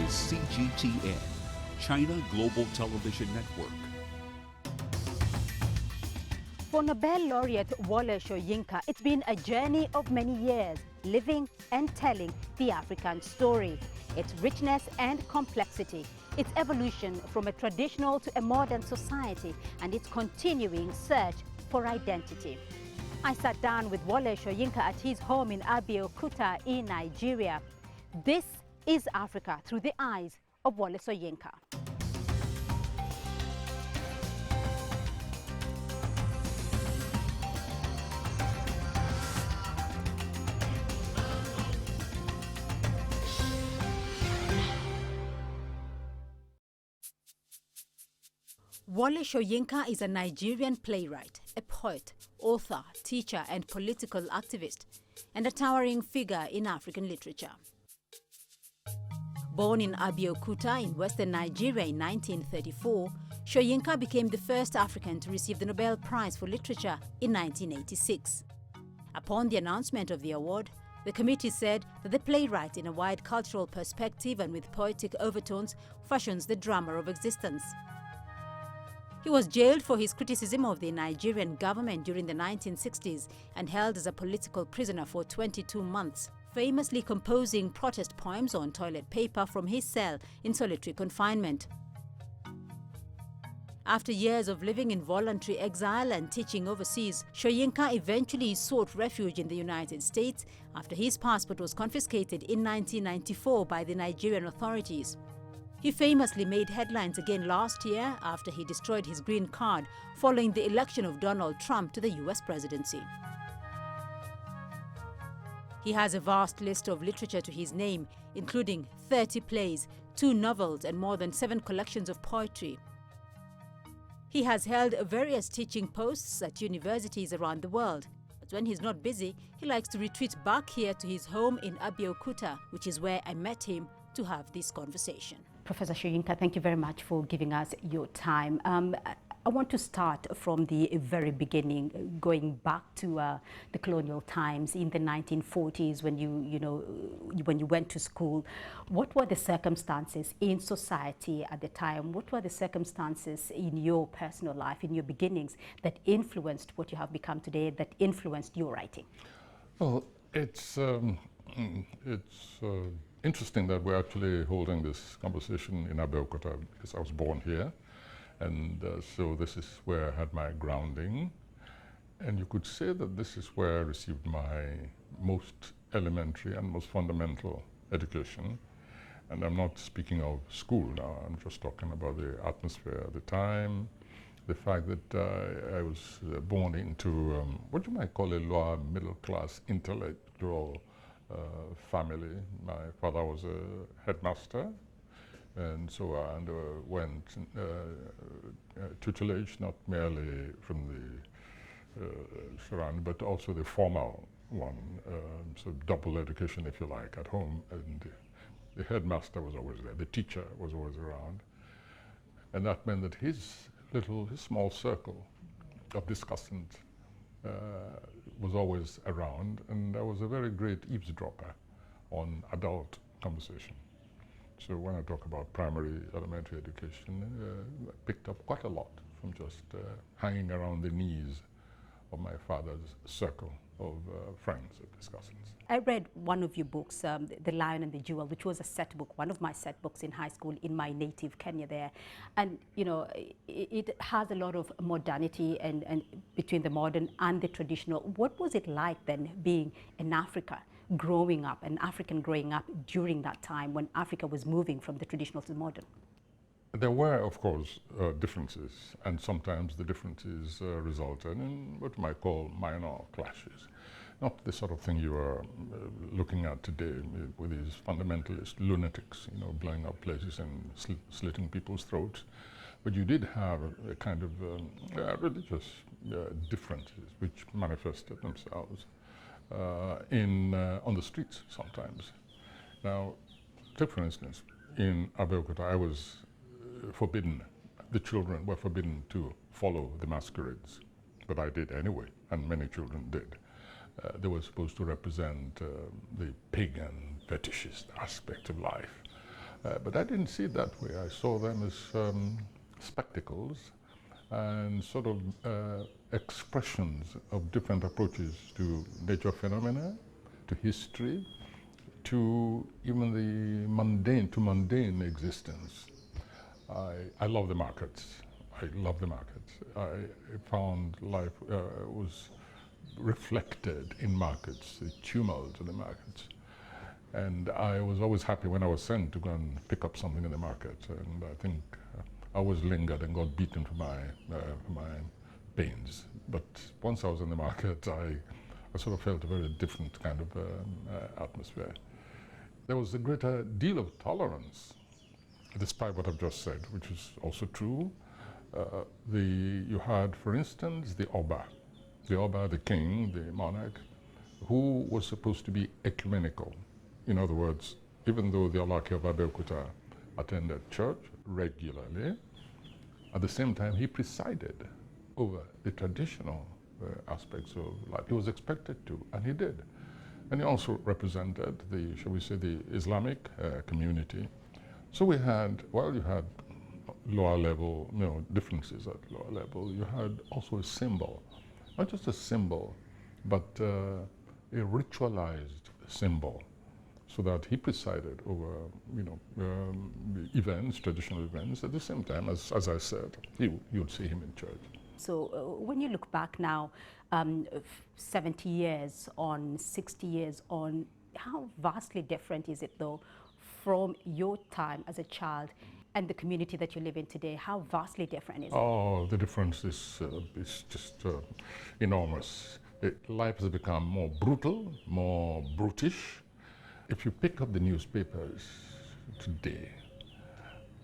is CGTN, China Global Television Network. For Nobel laureate Wole Soyinka, it's been a journey of many years, living and telling the African story, its richness and complexity, its evolution from a traditional to a modern society, and its continuing search for identity. I sat down with Wole Soyinka at his home in Abeokuta in Nigeria. This is Africa through the eyes of Wole Soyinka. Wole Soyinka is a Nigerian playwright, a poet, author, teacher and political activist, and a towering figure in African literature. Born in Abeokuta in western Nigeria in 1934, Soyinka became the first African to receive the Nobel Prize for Literature in 1986. Upon the announcement of the award, the committee said that the playwright, in a wide cultural perspective and with poetic overtones, fashions the drama of existence. He was jailed for his criticism of the Nigerian government during the 1960s and held as a political prisoner for 22 months, famously composing protest poems on toilet paper from his cell in solitary confinement. After years of living in voluntary exile and teaching overseas, Soyinka eventually sought refuge in the United States after his passport was confiscated in 1994 by the Nigerian authorities. He famously made headlines again last year after he destroyed his green card following the election of Donald Trump to the US presidency. He has a vast list of literature to his name, including 30 plays, 2 novels and more than 7 collections of poetry. He has held various teaching posts at universities around the world. But when he's not busy, he likes to retreat back here to his home in Abeokuta, which is where I met him to have this conversation. Professor Soyinka, thank you very much for giving us your time. I want to start from the very beginning, going back to the colonial times in the 1940s when when you went to school. What were the circumstances in society at the time? What were the circumstances in your personal life, in your beginnings, that influenced what you have become today, that influenced your writing? Well, it's interesting that we're actually holding this conversation in Abeokuta because I was born here, and so this is where I had my grounding, and you could say that this is where I received my most elementary and most fundamental education. And I'm not speaking of school now, I'm just talking about the atmosphere at the time, the fact that I was born into what you might call a lower middle class intellectual family. My father was a headmaster, and so I underwent tutelage, not merely from the surrounding, but also the formal one, so double education, if you like, at home. And the headmaster was always there, the teacher was always around, and that meant that his small circle of discussants was always around, and I was a very great eavesdropper on adult conversation. So when I talk about primary, elementary education, I picked up quite a lot from just hanging around the knees of my father's circle of friends, of discussants. I read one of your books, The Lion and the Jewel, which was a set book, one of my set books in high school in my native Kenya there. And, it has a lot of modernity and between the modern and the traditional. What was it like then being in Africa, growing up, an African growing up during that time when Africa was moving from the traditional to the modern? There were, of course, differences, and sometimes the differences resulted in what you might call minor clashes. Not the sort of thing you are looking at today with these fundamentalist lunatics, blowing up places and slitting people's throats. But you did have a kind of religious differences which manifested themselves on the streets sometimes. Now, take for instance, in Abeokuta, I was forbidden, the children were forbidden to follow the masquerades, but I did anyway, and many children did. They were supposed to represent the pagan, fetishist aspect of life. But I didn't see it that way. I saw them as spectacles and sort of expressions of different approaches to nature phenomena, to history, to even the mundane existence. I love the markets. I love the markets. I found life was reflected in markets, the tumult of the markets. And I was always happy when I was sent to go and pick up something in the market. And I think I always lingered and got beaten for my pains. But once I was in the market, I sort of felt a very different kind of atmosphere. There was a greater deal of tolerance, despite what I've just said, which is also true. You had, for instance, the Oba, the king, the monarch, who was supposed to be ecumenical. In other words, even though the Olaki of Abeokuta attended church regularly, at the same time he presided over the traditional aspects of life. He was expected to, and he did. And he also represented the, shall we say, the Islamic community. So we had, while you had lower level, differences at lower level, you had also a symbol, not just a symbol, but a ritualized symbol, so that he presided over, events, traditional events. At the same time, as I said, you'd see him in church. So when you look back now, 70 years on, 60 years on, how vastly different is it though from your time as a child and the community that you live in today? How vastly different is it? Oh, the difference is just enormous. Life has become more brutal, more brutish. If you pick up the newspapers today,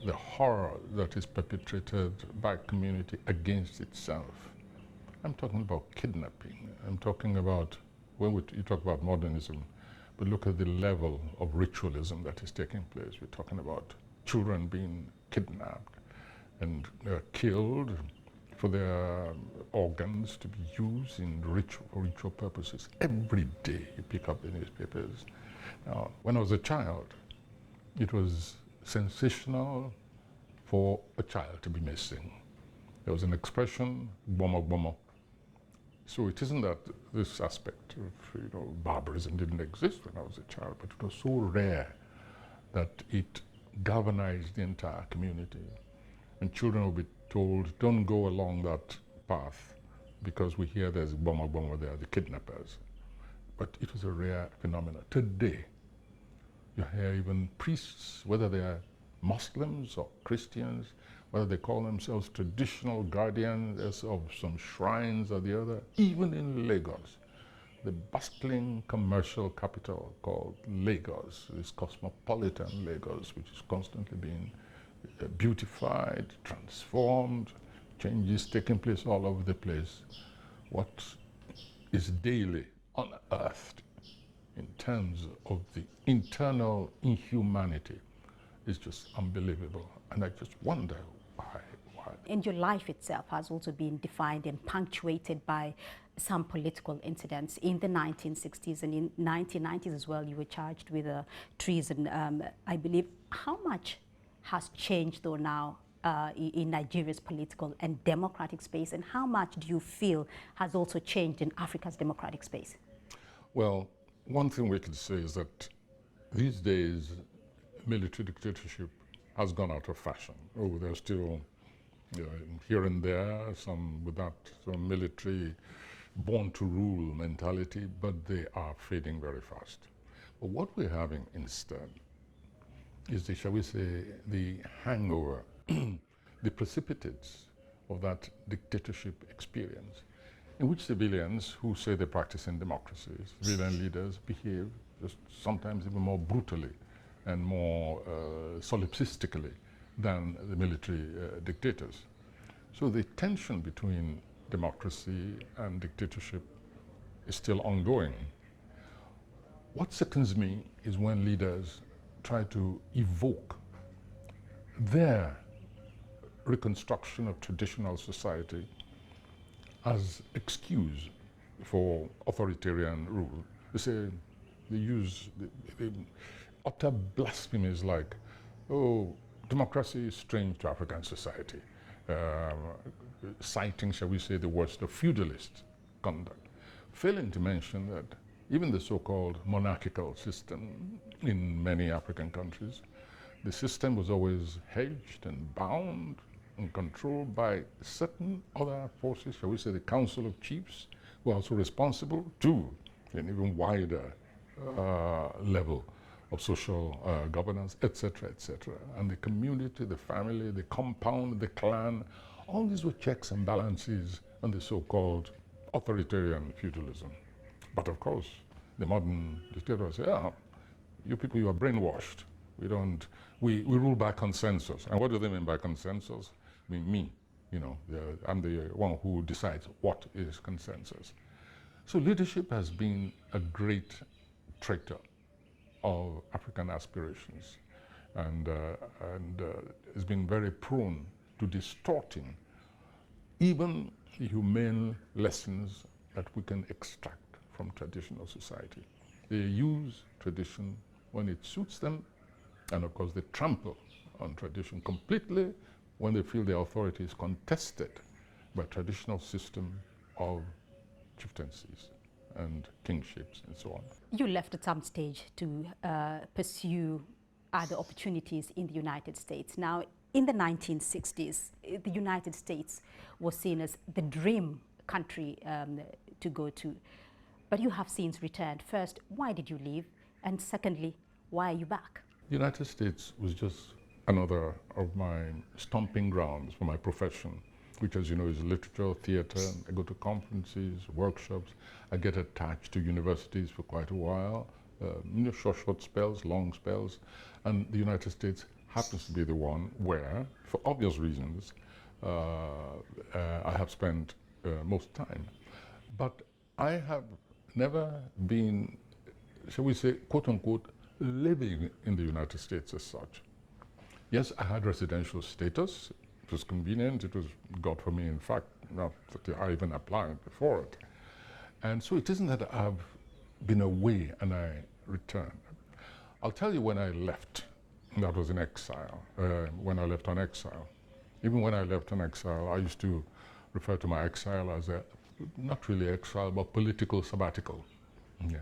the horror that is perpetrated by community against itself. I'm talking about kidnapping. I'm talking about, when you talk about modernism, but look at the level of ritualism that is taking place. We're talking about children being kidnapped and killed for their organs to be used in ritual purposes. Every day you pick up the newspapers. Now, when I was a child, it was sensational for a child to be missing. There was an expression, "bomo bomo." So it isn't that this aspect of barbarism didn't exist when I was a child, but it was so rare that it galvanized the entire community. And children would be told, don't go along that path because we hear there's bomo bomo there, the kidnappers. But it was a rare phenomenon. Today, you hear even priests, whether they are Muslims or Christians, whether they call themselves traditional guardians of some shrines or the other, even in Lagos, the bustling commercial capital called Lagos, this cosmopolitan Lagos, which is constantly being beautified, transformed, changes taking place all over the place. What is daily unearthed in terms of the internal inhumanity is just unbelievable. And I just wonder why. And your life itself has also been defined and punctuated by some political incidents. In the 1960s and in 1990s as well, you were charged with treason, I believe. How much has changed though now in Nigeria's political and democratic space, and how much do you feel has also changed in Africa's democratic space? Well, one thing we can say is that these days military dictatorship has gone out of fashion. Oh, there's still here and there some with that military born to rule mentality, but they are fading very fast. But what we're having instead is the, shall we say, the hangover, the precipitates of that dictatorship experience, in which civilians who say they practice in democracies, civilian leaders behave just sometimes even more brutally and more solipsistically than the military dictators. So the tension between democracy and dictatorship is still ongoing. What sickens me is when leaders try to evoke their reconstruction of traditional society as excuse for authoritarian rule. They say, they use the utter blasphemies like oh, democracy is strange to African society, citing, shall we say, the worst of feudalist conduct, failing to mention that even the so-called monarchical system in many African countries, the system was always hedged and bound and controlled by certain other forces, shall we say the Council of Chiefs, who are also responsible to an even wider level of social governance, etc., etc. And the community, the family, the compound, the clan, all these were checks and balances on the so-called authoritarian feudalism. But of course, the modern dictators say, ah, you people, you are brainwashed. We rule by consensus. And what do they mean by consensus? I mean, me, you know, I'm the one who decides what is consensus. So leadership has been a great traitor of African aspirations and has been very prone to distorting even the humane lessons that we can extract from traditional society. They use tradition when it suits them, and of course they trample on tradition completely when they feel their authority is contested by traditional system of chieftaincies and kingships and so on. You left at some stage to pursue other opportunities in the United States. Now, in the 1960s, the United States was seen as the dream country to go to. But you have since returned. First, why did you leave? And secondly, why are you back? The United States was just another of my stomping grounds for my profession, which, as you know, is literature, theater. I go to conferences, workshops. I get attached to universities for quite a while, short spells, long spells. And the United States happens to be the one where, for obvious reasons, I have spent most time. But I have never been, shall we say, quote unquote, living in the United States as such. Yes, I had residential status. It was convenient. It was God for me, in fact, not that I even applied before it. And so it isn't that I've been away and I returned. I'll tell you when I left. That was in exile, when I left on exile. Even when I left on exile, I used to refer to my exile as a, not really exile, but political sabbatical. Yeah.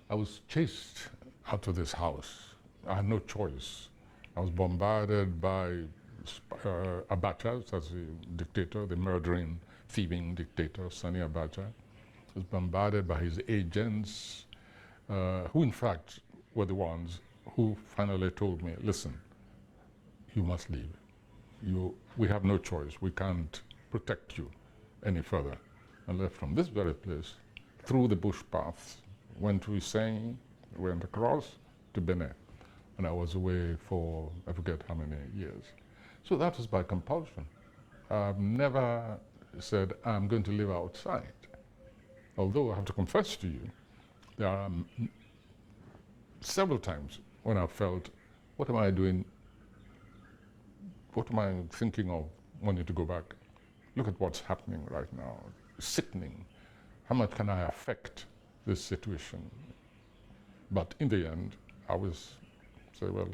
I was chased out of this house. I had no choice. I was bombarded by Abacha, as the dictator, the murdering, thieving dictator, Sani Abacha. I was bombarded by his agents, who in fact were the ones who finally told me, listen, you must leave. We have no choice. We can't protect you any further. I left from this very place, through the bush paths, went to Iseyin, went across to Benin. And I was away for, I forget how many years. So that was by compulsion. I've never said, I'm going to live outside. Although I have to confess to you, there are several times when I felt, what am I doing? What am I thinking of wanting to go back? Look at what's happening right now. Sickening. How much can I affect this situation? But in the end, I was say, well,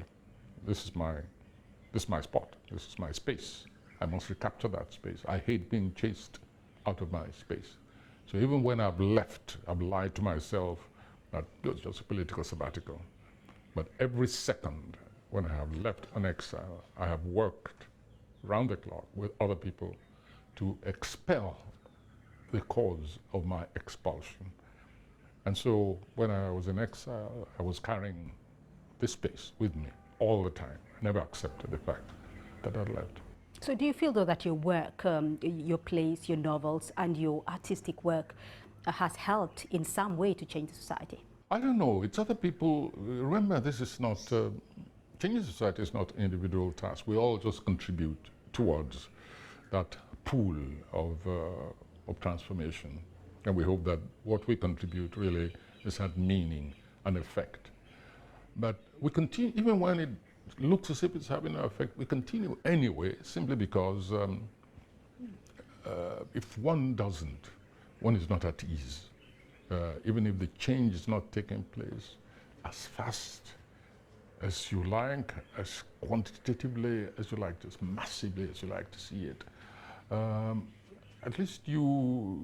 this is my spot. This is my space. I must recapture that space. I hate being chased out of my space. So even when I've left, I've lied to myself that it was just a political sabbatical. But every second when I have left on exile, I have worked round the clock with other people to expel the cause of my expulsion. And so when I was in exile, I was carrying this space with me all the time. I never accepted the fact that I'd left. So do you feel, though, that your work, your plays, your novels, and your artistic work has helped in some way to change the society? I don't know. It's other people. Remember, this is not, changing society is not an individual task. We all just contribute towards that pool of transformation. And we hope that what we contribute really has had meaning and effect. But we continue, even when it looks as if it's having an effect, we continue anyway, simply because if one doesn't, one is not at ease. Even if the change is not taking place as fast as you like, as quantitatively as you like, as massively as you like to see it, at least you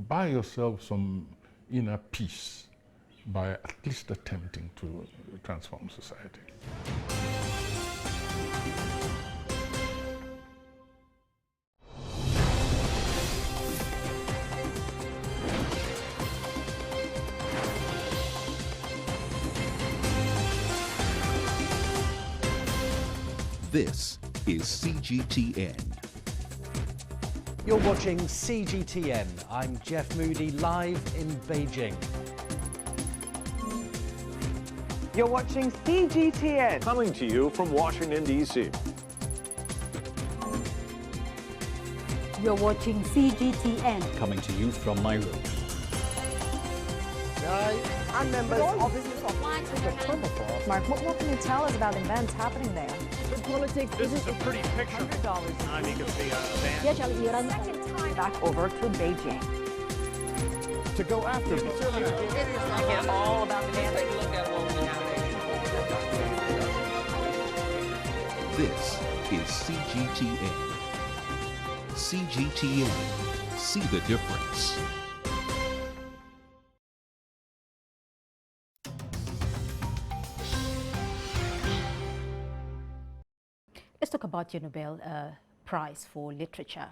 buy yourself some inner peace by at least attempting to transform society. This is CGTN. You're watching CGTN. I'm Jeff Moody, live in Beijing. You're watching CGTN. Coming to you from Washington, D.C. You're watching CGTN. Coming to you from Nairobi. I'm members of this. Mark, what can you tell us about events happening there? Politics. This is a pretty picture. I think of the van. Second time Back over to Beijing. To go after them. All about the dance. This is CGTN. CGTN. See the difference. Let's talk about your Nobel Prize for Literature,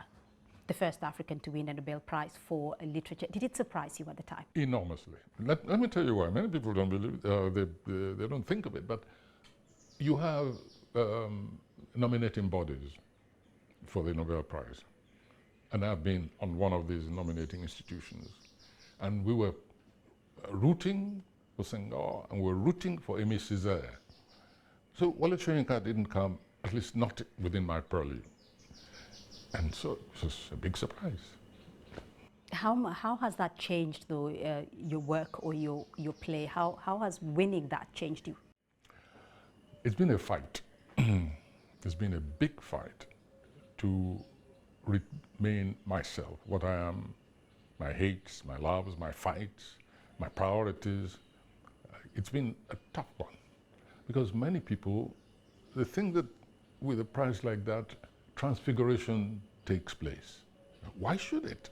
the first African to win a Nobel Prize for Literature. Did it surprise you at the time? Enormously. Let me tell you why. Many people don't believe, they don't think of it, but you have nominating bodies for the Nobel Prize. And I've been on one of these nominating institutions. And we were rooting for Senghor, and we were rooting for Aimé Césaire. So Wole Soyinka didn't come, at least not within my purview. And so it was a big surprise. How has that changed, though, your work or your play? How has winning that changed you? It's been a fight. It's been a big fight to remain myself, what I am, my hates, my loves, my fights, my priorities. It's been a tough one because many people, they think that with a prize like that, transfiguration takes place. Why should it?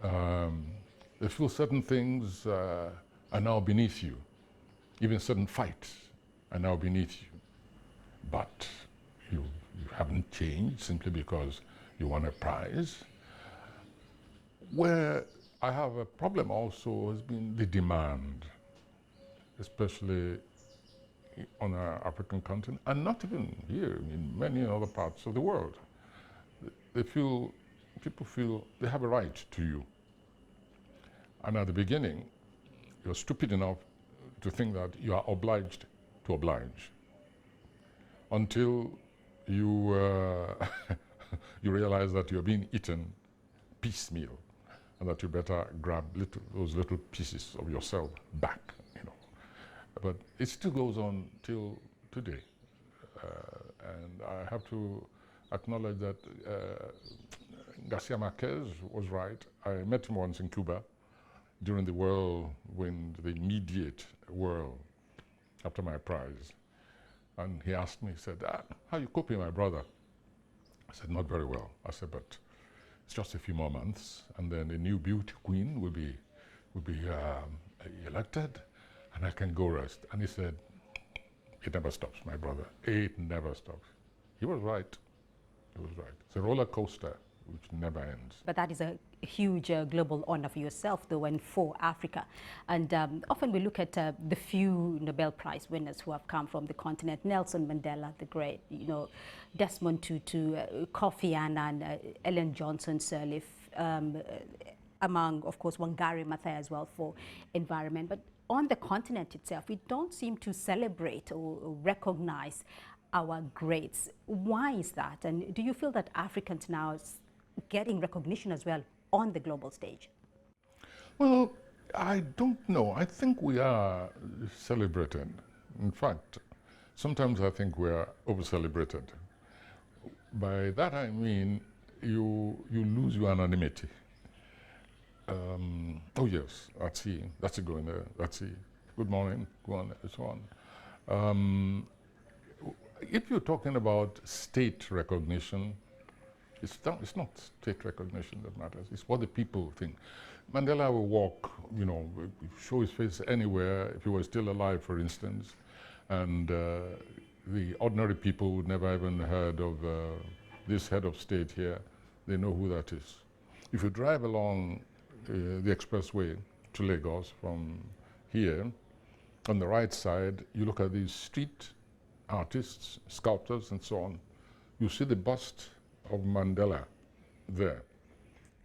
They feel certain things are now beneath you. Even certain fights are now beneath you. But you haven't changed simply because you won a prize. Where I have a problem also has been the demand, especially on our African continent, and not even here, in many other parts of the world. People feel they have a right to you. And at the beginning, you're stupid enough to think that you are obliged to oblige. Until you, you realize that you're being eaten piecemeal, and that you better grab those little pieces of yourself back. But it still goes on till today. And I have to acknowledge that Garcia Marquez was right. I met him once in Cuba during the whirlwind, the immediate whirl after my prize. And he asked me, he said, how are you coping, my brother? I said, not very well. I said, but it's just a few more months, and then a new beauty queen will be elected, and I can go rest. And he said, it never stops, my brother. It never stops. He was right. He was right. It's a roller coaster which never ends. But that is a huge global honor for yourself, though, and for Africa. And often we look at the few Nobel Prize winners who have come from the continent. Nelson Mandela, the great, Desmond Tutu, Kofi Annan, Ellen Johnson Sirleaf, among, of course, Wangari Maathai as well for environment. But on the continent itself, we don't seem to celebrate or recognize our greats. Why is that? And do you feel that Africans now are getting recognition as well on the global stage? Well, I don't know. I think we are celebrated. In fact, sometimes I think we are over-celebrated. By that I mean you lose your anonymity. Oh yes, that's he going there, that's he. Good morning, go on, and so on. If you're talking about state recognition, it's not state recognition that matters. It's what the people think. Mandela will walk, show his face anywhere if he was still alive, for instance, and the ordinary people would never even heard of this head of state here. They know who that is. If you drive along the expressway to Lagos from here, on the right side, you look at these street artists, sculptors, and so on. You see the bust of Mandela there.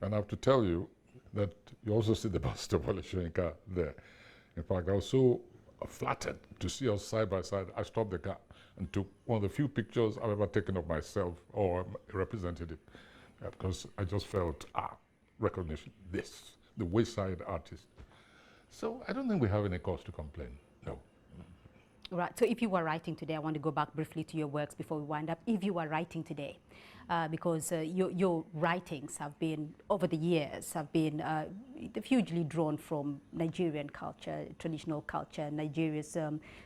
And I have to tell you that you also see the bust of Wole Soyinka there. In fact, I was so flattered to see us side by side. I stopped the car and took one of the few pictures I've ever taken of myself or a representative, because I just felt, recognition, the wayside artist. So I don't think we have any cause to complain, no. Right, so if you were writing today, I want to go back briefly to your works before we wind up. If you were writing today, because your writings have been, over the years, have been hugely drawn from Nigerian culture, traditional culture, Nigeria's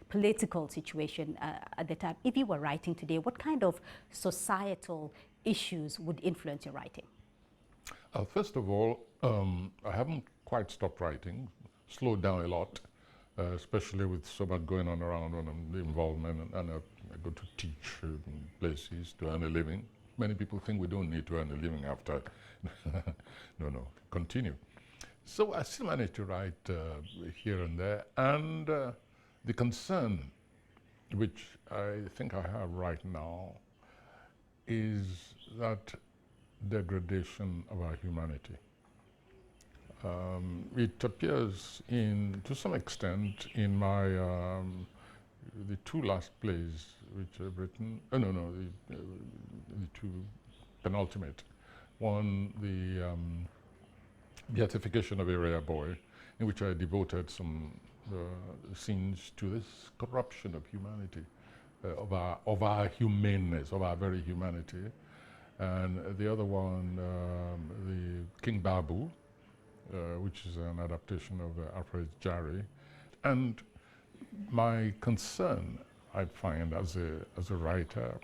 political situation at the time. If you were writing today, what kind of societal issues would influence your writing? First of all, I haven't quite stopped writing, slowed down a lot. Especially with so much going on around when I'm involvement, and I go to teach places to earn a living. Many people think we don't need to earn a living after. No, continue. So I still manage to write here and there, and the concern which I think I have right now is that degradation of our humanity. It appears to some extent in my, the two last plays which I've written, the two penultimate. One, the beatification of Area Boy, in which I devoted some scenes to this corruption of humanity, of our humaneness, of our very humanity. And the other one, the King Babu, which is an adaptation of Alfred Jarry. And my concern, I find, as a writer,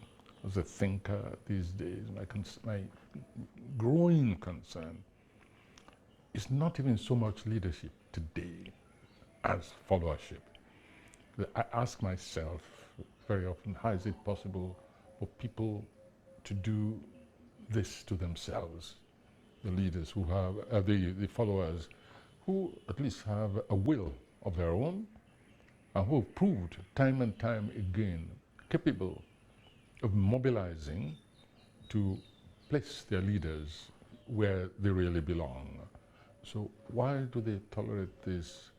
as a thinker these days, my growing concern is not even so much leadership today as followership. I ask myself very often, how is it possible for people to do this to themselves? The leaders who have, the followers, who at least have a will of their own, and who have proved time and time again capable of mobilizing to place their leaders where they really belong. So why do they tolerate this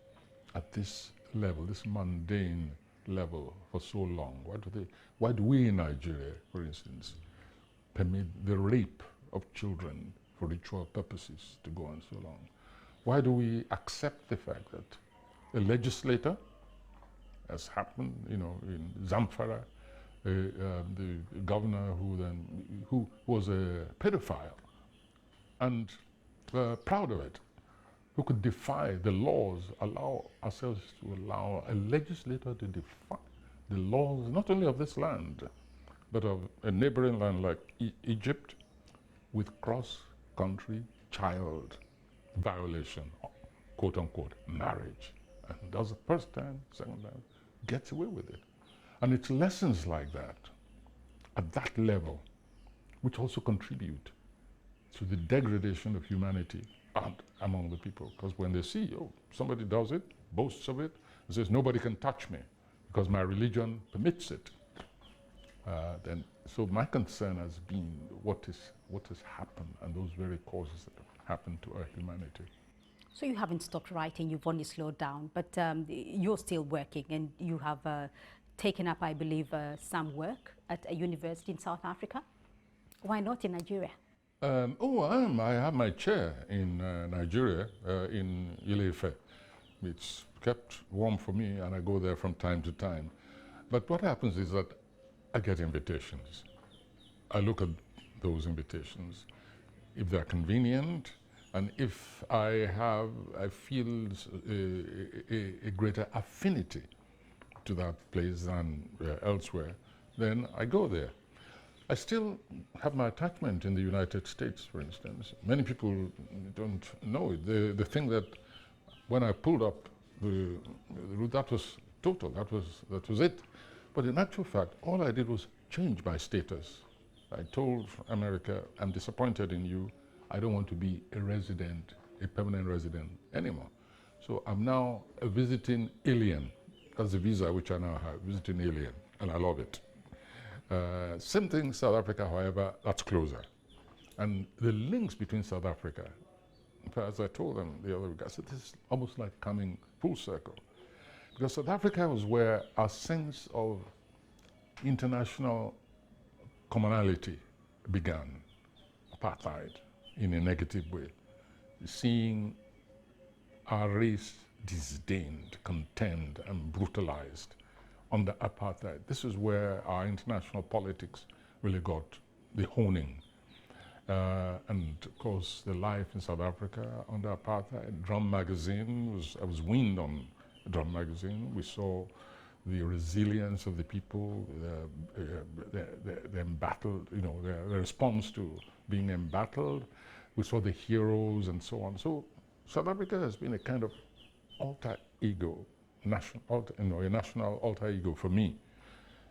at this level, this mundane level, for so long? Why do we in Nigeria, for instance, permit the rape of children for ritual purposes to go on so long? Why do we accept the fact that a legislator, as happened, in Zamfara, the governor who was a pedophile and proud of it, who could defy the laws, allow ourselves to allow a legislator to defy the laws, not only of this land, but of a neighboring land like Egypt, with cross-country child violation, quote unquote, marriage. And does the first time, second time, gets away with it. And it's lessons like that, at that level, which also contribute to the degradation of humanity among the people. Because when they see, somebody does it, boasts of it, and says, nobody can touch me because my religion permits it, so my concern has been what has happened, and those very causes that have happened to our humanity. So you haven't stopped writing, you've only slowed down, but you're still working, and you have taken up, I believe, some work at a university in South Africa. Why not in Nigeria? I have my chair in Nigeria, in Ile-Ife. It's kept warm for me, and I go there from time to time. But what happens is that I get invitations. I look at those invitations. If they're convenient, and if I feel a greater affinity to that place than elsewhere, then I go there. I still have my attachment in the United States, for instance. Many people don't know it. They think that when I pulled up the route, that was total, that was it. But in actual fact, all I did was change my status. I told America, I'm disappointed in you. I don't want to be a resident, a permanent resident anymore. So I'm now a visiting alien. That's the visa which I now have, visiting alien, and I love it. Same thing South Africa, however, that's closer. And the links between South Africa, in fact, as I told them the other week, I said, this is almost like coming full circle. Because South Africa was where our sense of international commonality began, apartheid in a negative way, seeing our race disdained, contemned, and brutalized under apartheid. This is where our international politics really got the honing. And of course, the life in South Africa under apartheid. Drum magazine I was weaned on Drum magazine. We saw the resilience of the people, the embattled, the response to being embattled. We saw the heroes and so on. So South Africa has been a kind of alter ego, a national alter ego for me.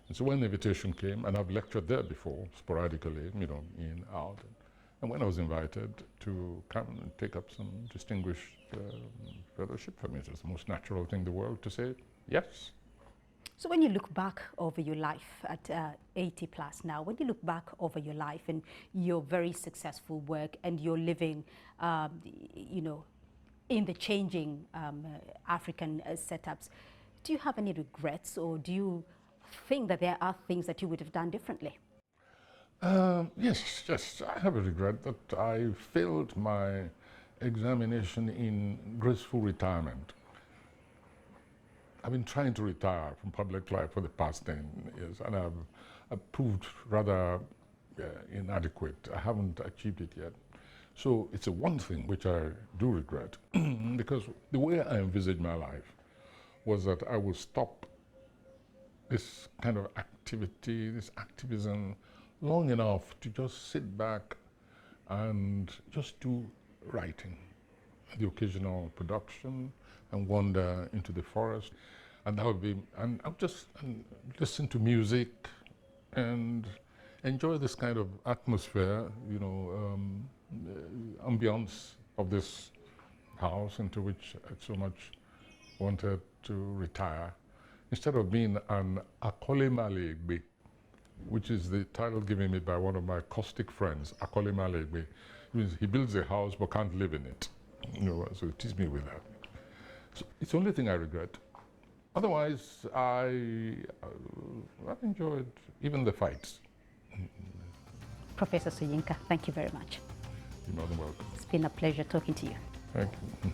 And so when the invitation came, and I've lectured there before, sporadically, in, out, and when I was invited to come and take up some distinguished fellowship for me, it was the most natural thing in the world to say yes. So when you look back over your life at 80 plus now, when you look back over your life and your very successful work and you're living, in the changing African setups, do you have any regrets, or do you think that there are things that you would have done differently? Yes, I have a regret that I failed my examination in graceful retirement. I've been trying to retire from public life for the past 10 years, and I've proved rather inadequate. I haven't achieved it yet. So it's a one thing which I do regret, because the way I envisaged my life was that I would stop this kind of activity, this activism, long enough to just sit back and just do writing, the occasional production, and wander into the forest, and that would be, and I'll just listen to music and enjoy this kind of atmosphere, ambience of this house into which I so much wanted to retire, instead of being an Akolemalekbe, which is the title given me by one of my caustic friends, Akolemalekbe. Means he builds a house but can't live in it. So it teased me with that. So it's the only thing I regret. Otherwise, I've enjoyed even the fights. Professor Soyinka, thank you very much. You're more than welcome. It's been a pleasure talking to you. Thank you.